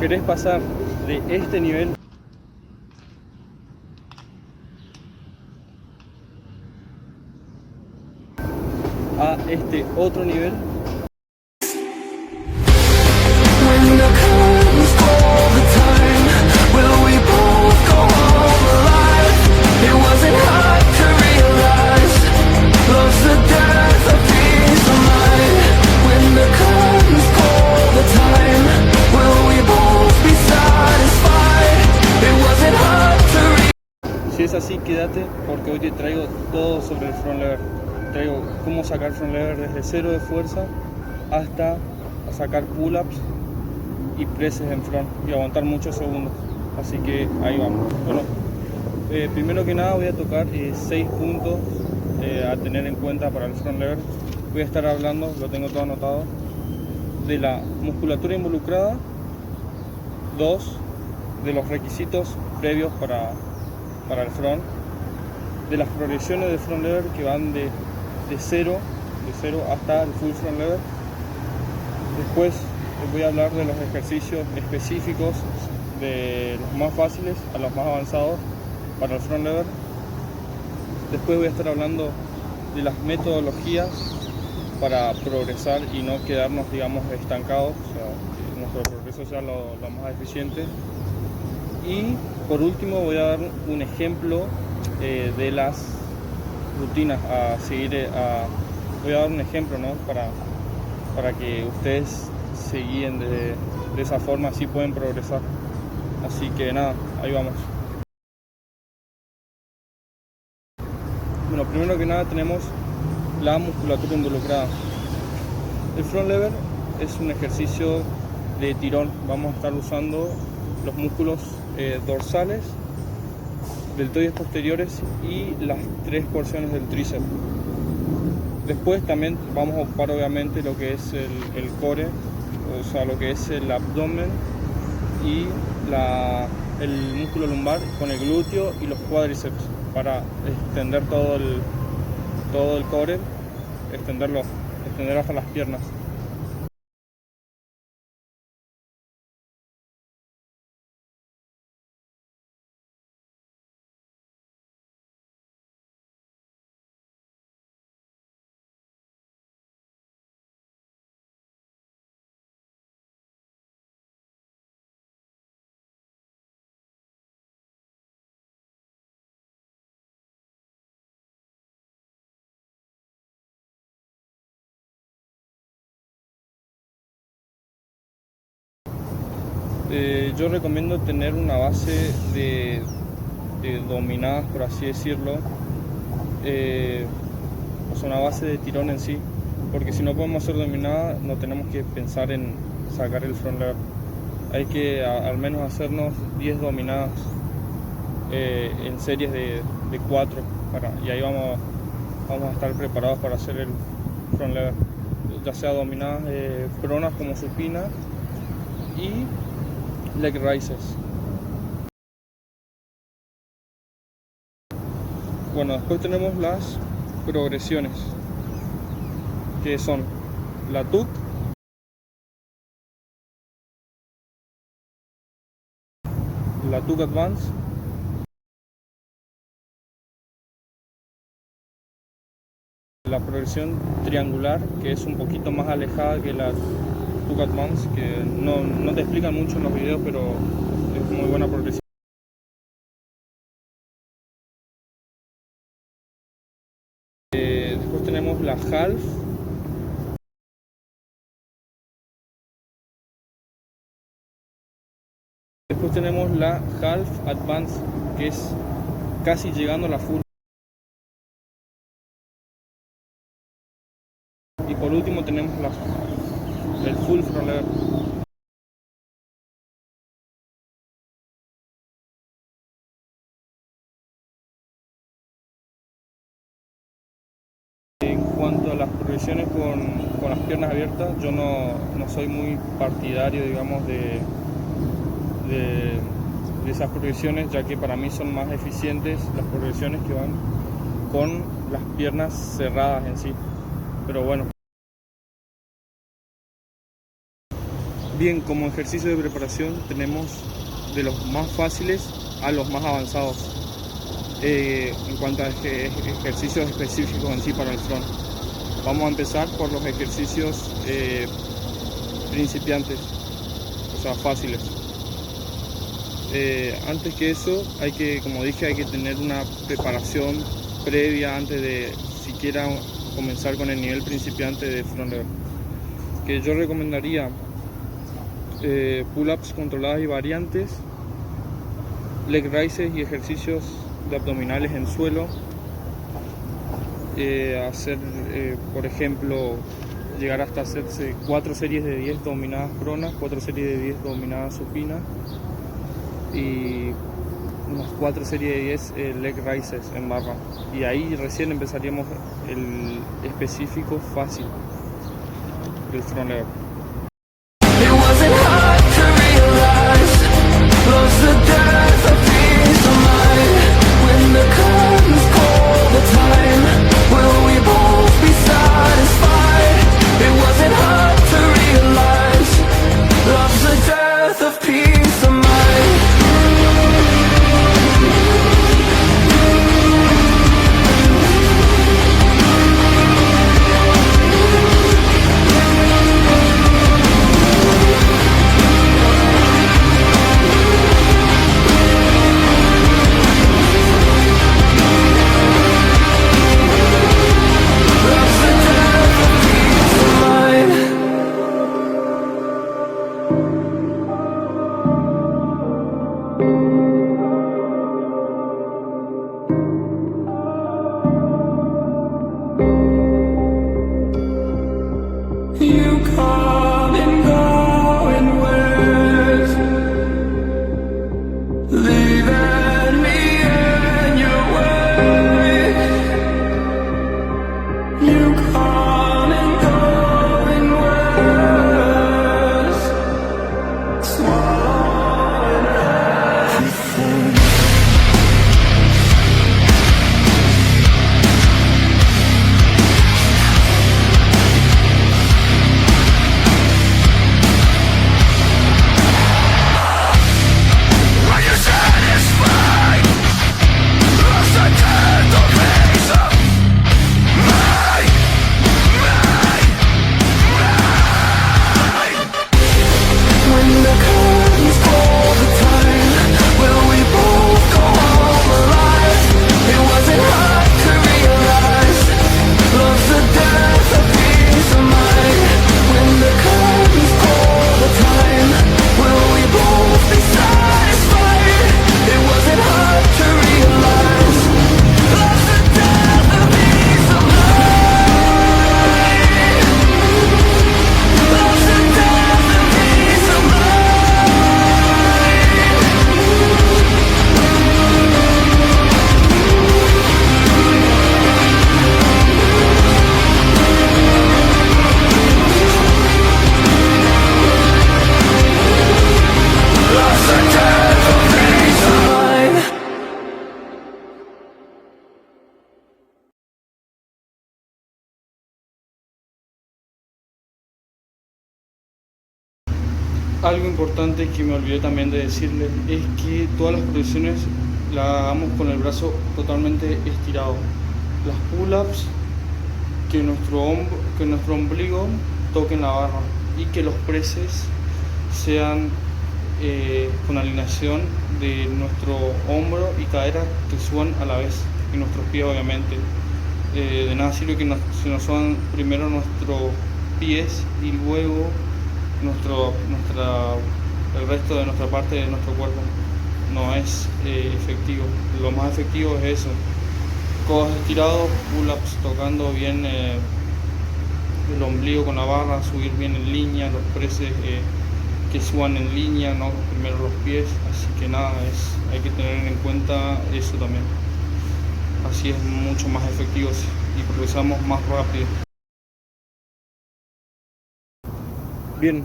querés pasar de este nivel a este otro nivel, si es así, quédate porque hoy te traigo todo sobre el front lever. Traigo cómo sacar front lever desde cero de fuerza hasta sacar pull-ups y presses en front y aguantar muchos segundos. Así que ahí vamos. Bueno, primero que nada voy a tocar 6 puntos a tener en cuenta para el front lever. Voy a estar hablando, lo tengo todo anotado, de la musculatura involucrada. 2, de los requisitos previos para el front, de las progresiones de front lever que van de cero hasta el full front lever. Después les voy a hablar de los ejercicios específicos, de los más fáciles a los más avanzados para el front lever. Después voy a estar hablando de las metodologías para progresar y no quedarnos, digamos, estancados, o sea, que nuestro progreso sea lo más eficiente. Y por último voy a dar un ejemplo de las rutinas a seguir. Voy a dar un ejemplo, ¿no? para que ustedes se guíen de esa forma, así pueden progresar. Así que nada, ahí vamos. Bueno, primero que nada tenemos la musculatura involucrada. El front lever es un ejercicio de tirón. Vamos a estar usando los músculos dorsales, deltoides posteriores y las 3 porciones del tríceps. Después también vamos a ocupar obviamente lo que es el core, o sea, lo que es el abdomen y el músculo lumbar con el glúteo y los cuádriceps para extender todo el core, extender hasta las piernas. Yo recomiendo tener una base de dominadas, por así decirlo, o sea, una base de tirón en sí, porque si no podemos hacer dominadas no tenemos que pensar en sacar el front lever. Hay que al menos hacernos 10 dominadas en series de 4 y ahí vamos a estar preparados para hacer el front lever, ya sea dominadas pronas como supina y leg raises. Bueno, después tenemos las progresiones, que son la TUC, la TUC Advance, la progresión triangular, que es un poquito más alejada que la TUC Advance, que no te explican mucho en los videos, pero es muy buena progresión. Después tenemos la half, después tenemos la half advance, que es casi llegando a la full, y por último tenemos el full front lever. En cuanto a las progresiones con las piernas abiertas, yo no soy muy partidario, digamos, de esas progresiones, ya que para mí son más eficientes las progresiones que van con las piernas cerradas en sí. Pero bueno. Bien, como ejercicio de preparación tenemos de los más fáciles a los más avanzados en cuanto a ejercicios específicos en sí para el front. Vamos a empezar por los ejercicios principiantes, o sea, fáciles. Antes que eso, como dije, hay que tener una preparación previa antes de siquiera comenzar con el nivel principiante de front lever. Que yo recomendaría pull-ups controladas y variantes, leg raises y ejercicios de abdominales en suelo, hacer por ejemplo llegar hasta hacerse 4 series de 10 dominadas pronas, 4 series de 10 dominadas supinas y unas 4 series de 10 leg raises en barra, y ahí recién empezaríamos el específico fácil del front lever. Algo importante que me olvidé también de decirles es que todas las progresiones las hagamos con el brazo totalmente estirado. Las pull-ups, que nuestro ombligo toque en la barra, y que los presses sean con alineación de nuestro hombro y cadera, que suban a la vez, y nuestros pies obviamente. De nada sirve que se nos suban primero nuestros pies y luego el resto de nuestra parte de nuestro cuerpo. No es efectivo. Lo más efectivo es eso: codos estirados, pull-ups tocando bien el ombligo con la barra, subir bien en línea, los presses que suban en línea, no primero los pies. Así que nada, hay que tener en cuenta eso también. Así es mucho más efectivo y progresamos más rápido. Bien,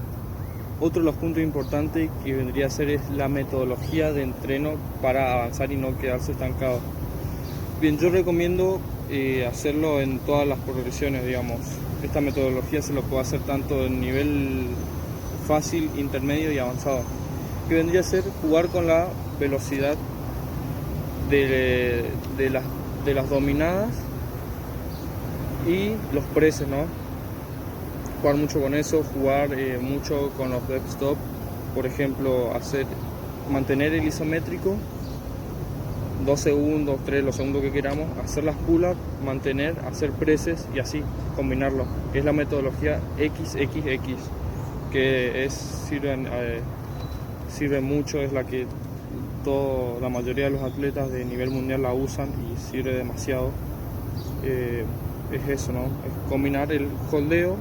otro de los puntos importantes que vendría a ser es la metodología de entreno para avanzar y no quedarse estancado. Bien, yo recomiendo hacerlo en todas las progresiones, digamos. Esta metodología se lo puede hacer tanto en nivel fácil, intermedio y avanzado, que vendría a ser jugar con la velocidad de las dominadas y los presses, ¿no? Jugar mucho con eso, jugar mucho con los depth stop, por ejemplo, mantener el isométrico 2 segundos, 3, los segundos que queramos, hacer las pull-ups, mantener, hacer presses y así combinarlo, que es la metodología XXX, que sirve mucho, es la que la mayoría de los atletas de nivel mundial la usan y sirve demasiado. Es eso, ¿no? Es combinar el holdeo,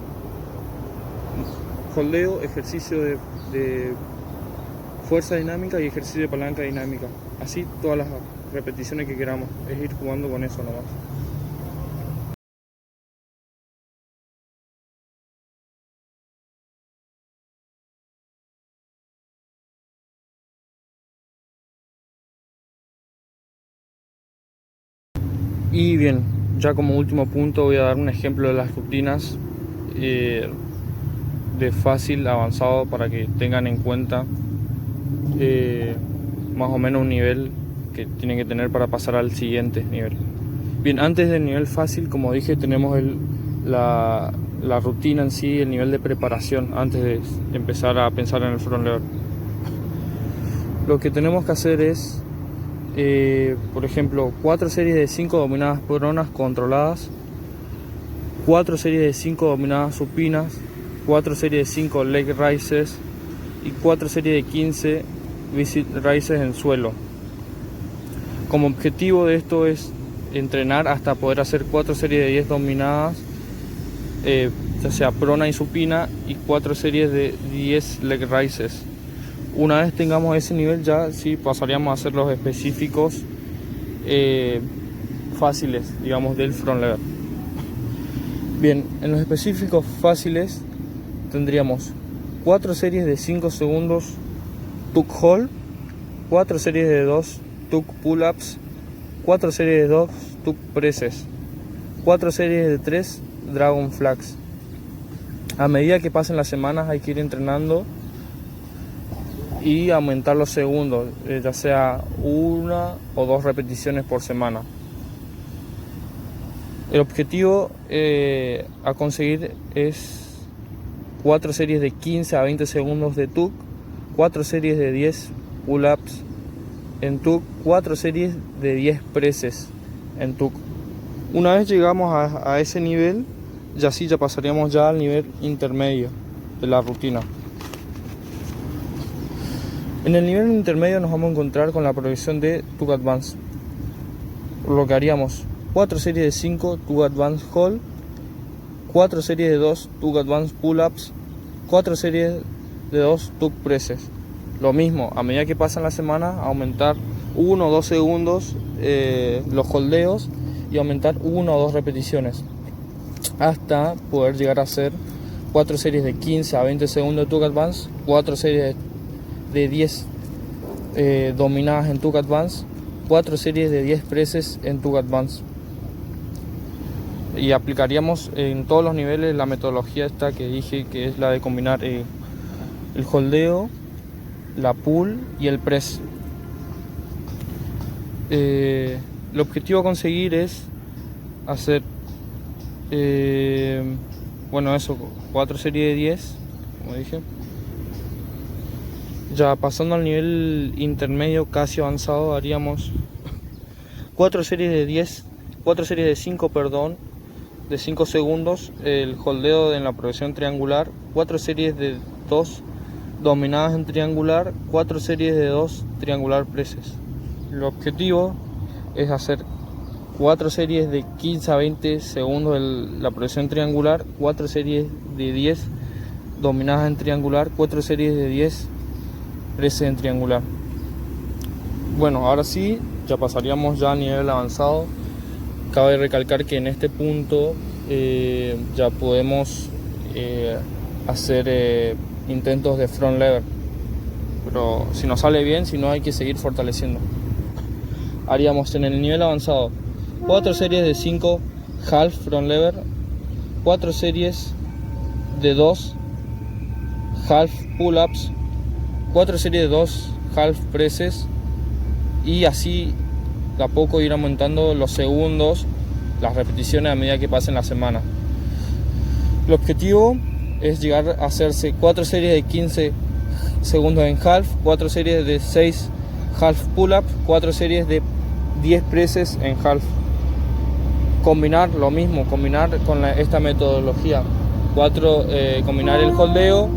ejercicio de fuerza dinámica y ejercicio de palanca dinámica. Así todas las repeticiones que queramos, es ir jugando con eso nomás. Y bien, ya como último punto voy a dar un ejemplo de las rutinas de fácil a avanzado para que tengan en cuenta más o menos un nivel que tienen que tener para pasar al siguiente nivel. Bien, antes del nivel fácil, como dije, tenemos la rutina en sí, el nivel de preparación antes de empezar a pensar en el front lever. Lo que tenemos que hacer es por ejemplo, 4 series de 5 dominadas pronas controladas, 4 series de 5 dominadas supinas, 4 series de 5 leg raises y 4 series de 15 visit raises en suelo. Como objetivo de esto es entrenar hasta poder hacer 4 series de 10 dominadas, ya sea prona y supina, y 4 series de 10 leg raises. Una vez tengamos ese nivel, ya sí pasaríamos a hacer los específicos fáciles, digamos, del front lever. Bien, en los específicos fáciles tendríamos 4 series de 5 segundos tuck hold, 4 series de 2 tuck pull-ups, 4 series de 2 tuck presses, 4 series de 3 dragon flags. A medida que pasen las semanas hay que ir entrenando y aumentar los segundos, ya sea 1 o 2 repeticiones por semana. El objetivo a conseguir es 4 series de 15 a 20 segundos de tuck, 4 series de 10 pull-ups en tuck, 4 series de 10 presses en tuck. Una vez llegamos a ese nivel, ya pasaríamos ya al nivel intermedio de la rutina. En el nivel intermedio nos vamos a encontrar con la progresión de tuck advance, por lo que haríamos 4 series de 5 tuck advance hold, 4 series de 2 tuck advance pull-ups, 4 series de 2 tuck presses. Lo mismo, a medida que pasan las semanas, aumentar 1 o 2 segundos los holdeos y aumentar 1 o 2 repeticiones hasta poder llegar a hacer 4 series de 15 a 20 segundos de tuck advance, 4 series de 10 dominadas en tuck advance, 4 series de 10 presses en tuck advance. Y aplicaríamos en todos los niveles la metodología esta que dije, que es la de combinar el holdeo, la pull y el press. El objetivo a conseguir es hacer 4 series de 10, como dije. Ya pasando al nivel intermedio casi avanzado, haríamos 4 series de 5, de 5 segundos, el holdeo en la progresión triangular, 4 series de 2 dominadas en triangular, 4 series de 2 triangular presses. El objetivo es hacer 4 series de 15 a 20 segundos de la progresión triangular, 4 series de 10 dominadas en triangular, 4 series de 10 presses en triangular. Bueno, ahora sí, ya pasaríamos ya a nivel avanzado. Cabe recalcar que en este punto ya podemos hacer intentos de front lever, pero si nos sale bien, si no, hay que seguir fortaleciendo. Haríamos en el nivel avanzado 4 series de 5 half front lever, 4 series de 2 half pull-ups, 4 series de 2 half presses y así de a poco ir aumentando los segundos, las repeticiones a medida que pasen la semana. El objetivo es llegar a hacerse 4 series de 15 segundos en half, 4 series de 6 half pull-ups, 4 series de 10 presses en half. Combinar lo mismo, combinar con esta metodología, combinar el holdeo,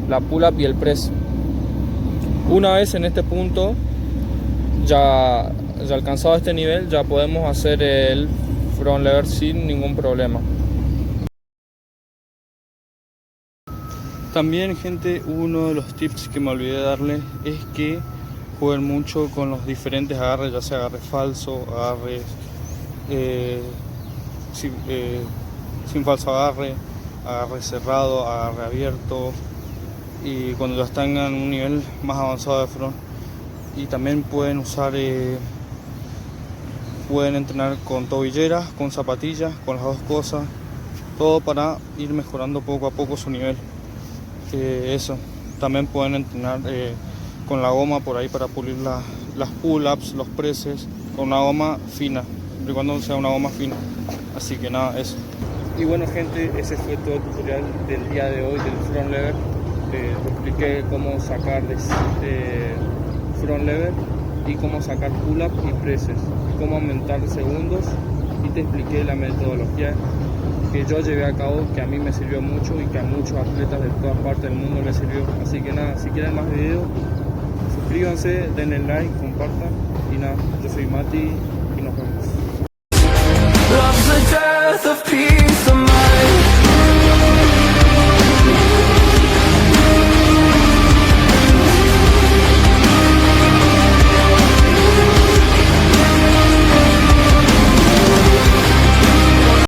la pull-up y el press. Una vez en este punto, ya alcanzado este nivel, ya podemos hacer el front lever sin ningún problema. También, gente, uno de los tips que me olvidé de darle es que jueguen mucho con los diferentes agarres, ya sea agarre falso, agarre sin falso agarre, agarre cerrado, agarre abierto, y cuando ya están en un nivel más avanzado de front. Y también pueden usar, pueden entrenar con tobilleras, con zapatillas, con las dos cosas, todo para ir mejorando poco a poco su nivel. Eso, también pueden entrenar con la goma por ahí para pulir las pull-ups, los presses, con una goma fina, siempre y cuando sea una goma fina. Así que nada, eso. Y bueno, gente, ese fue todo el tutorial del día de hoy del front lever. Te expliqué cómo sacar front lever y cómo sacar pull-up y presses, y cómo aumentar segundos, y te expliqué la metodología que yo llevé a cabo, que a mí me sirvió mucho y que a muchos atletas de todas partes del mundo les sirvió. Así que nada, si quieren más videos, suscríbanse, denle like, compartan, y nada, yo soy Mati y nos vemos.